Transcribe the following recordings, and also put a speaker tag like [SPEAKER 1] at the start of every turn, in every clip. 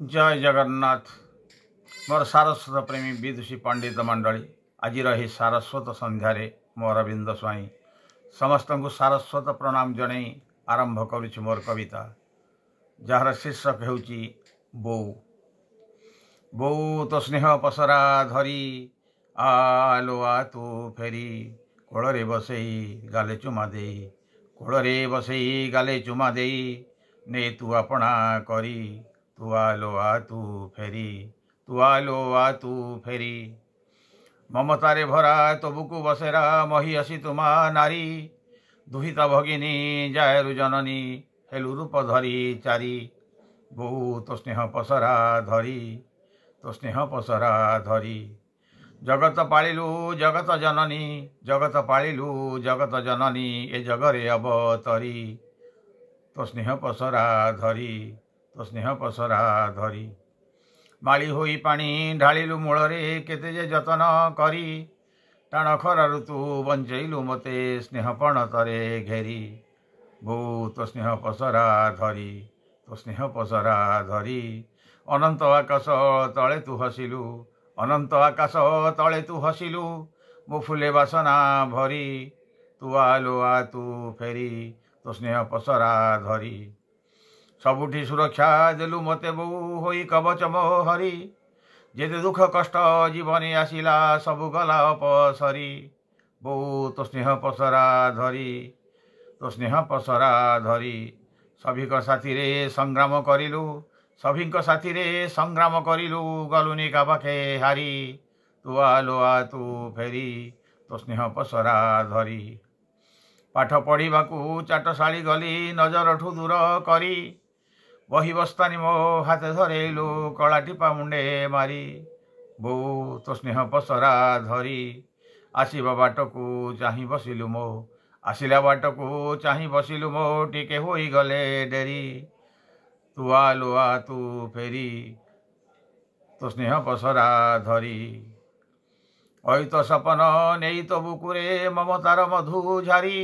[SPEAKER 1] जय जगन्नाथ। मोर सारस्वत प्रेमी विदुषी पंडित मंडली आज रही सारस्वत संध्यारे मोर अरविंद स्वाई समस्त को सारस्वत प्रणाम जन आरंभ करुच्ची मोर कविता जार शीर्षक होउची बो बो तो स्नेह पसरा धरी आलो आ तू फेरी कोଳରେ बसई गाले चुमा दे कोଳରେ बसई गाले चुमा दे ने तू अपना करी तू आलो आ तू फेरी तू आलो आ तू फेरी ममतारे भरा तबुकु बसेरा मही असी तुमा नारी दुहिता भगिनी जायरु जननी हेलु रूप धरी चारी बो तो स्नेह पसरा धरी तो स्नेह पसरा धरी जगत पालिलु जगत जननी जगत पालिलु जगत जननी ए जगरे अवतरी तो स्नेह पसरा धरी तो स्नेह पसरा धरी माली होई पानी ढालिलु मूलरे केते जे जतन करी टाण खरा ऋतु बंचैलु मते स्नेहपण तरे घेरी बो तो स्नेह पसरा धरी तो स्नेह पसरा धरी अनंत आकाश तले तू हसिलु अनंत आकाश तले तू हसिलु मो फुले बासना भरी तू आलो आ तू फेरी तो स्नेह पसरा धरी सबुठी सुरक्षा देलु मते बो होई कवच मो हरी जेते दुख कष्ट जीवन आसिला सबु गला अपसरी बो तो स्नेह पसरा धरी तो स्नेह पसरा धरी सभिक साथी रे संग्राम करिलु सभिक साथी रे संग्राम करिलु गलुनी का पाखे हारी तू आलो आ तू फेरी तो स्नेह पसरा धरी पाठ पढ़िबाकू चाटशाली गली नजर ठू दूर करी बही बस्तानी मो हाथ धरेलु कला टिपा मुंडे मारी बो तो स्नेह पसरा धरी आसीबा बाटकू चाही बसिलु मो आसिला बाटकू चाही बसिलु मो टिके होई गले डेरी तू आलो आ तू फेरी तो स्नेह पसरा धरी अयित सपन नेई तो बुकुरे ममतार मधु झारी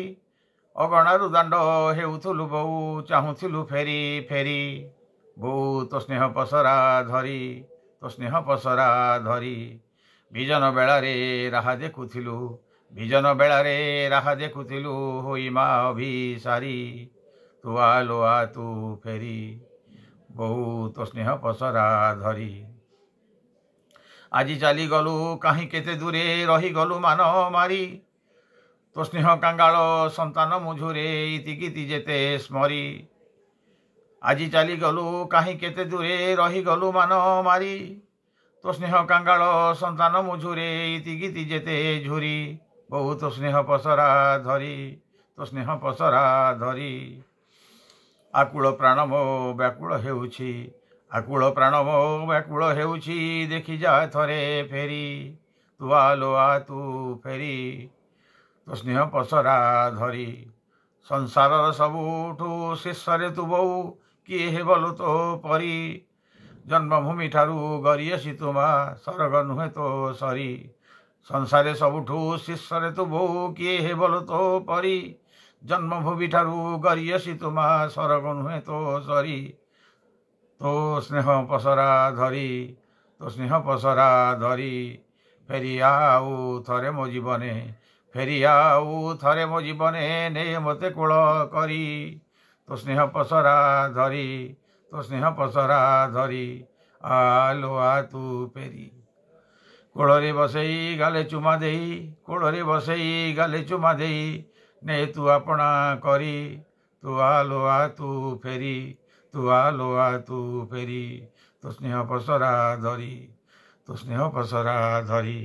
[SPEAKER 1] अगणारु दांड हेउथुलु बो चाहुथिलु फेरी फेरी बो तो स्नेह पसरा धरी तो स्नेह पसरा धरी विजन बेलारे राह देखुथिलु विजन बेलारे राह देखुथिलु होई मा अभिसारी तू आलो आ तू फेरी बो तो स्नेह पसरा धरी आज चली गलु कहीं केते दूरे रही गलु मान मारी तो स्नेह कांगाल संतान मुझुरे इतिकिति जेते स्मरी आज चली गलु कहीं केते दूरे रही गलु मान मारी तो स्नेह कांगाल संतान मुझुरे इतिकिति जेते झुरी बहुत स्नेह पसरा धरी तो स्नेह पसरा धरी आकुल प्राण मो व्याकुल हेउछि आकुल प्राण मो व्याकुल हेउछि देखि जा थरे फेरी तू आलो आ तू फेरी तो स्नेह पसरा धरी संसार सबुठू शीर्षरे तू बो किए हे बोलु तो परी जन्मभूमि ठारू गरियसी तुमा स्वर्ग नुहे तो सरी संसारे सबुठू शीर्षरे तू बो किए हे बोलु तो परी जन्मभूमि ठारू गरियसी तुमा स्वर्ग नुहे तो सरी तो स्नेह पसरा धरी तो स्नेह पसरा धरी फेरी आउ थरे मो जीवने फेरी आउ थरे मो जीवने ने मते कूल करी तो स्नेह पसरा धरी तो स्नेह पसरा धरी आलो आ तू फेरी कोଳରେ बसई गाले चुमा देई कोଳରେ बसई गाले चुमा देई ने तू अपना करी तू आलो आ तू फेरी तू आलो आ तू फेरी तो स्नेह पसरा धरी तो स्नेह पसरा धरी।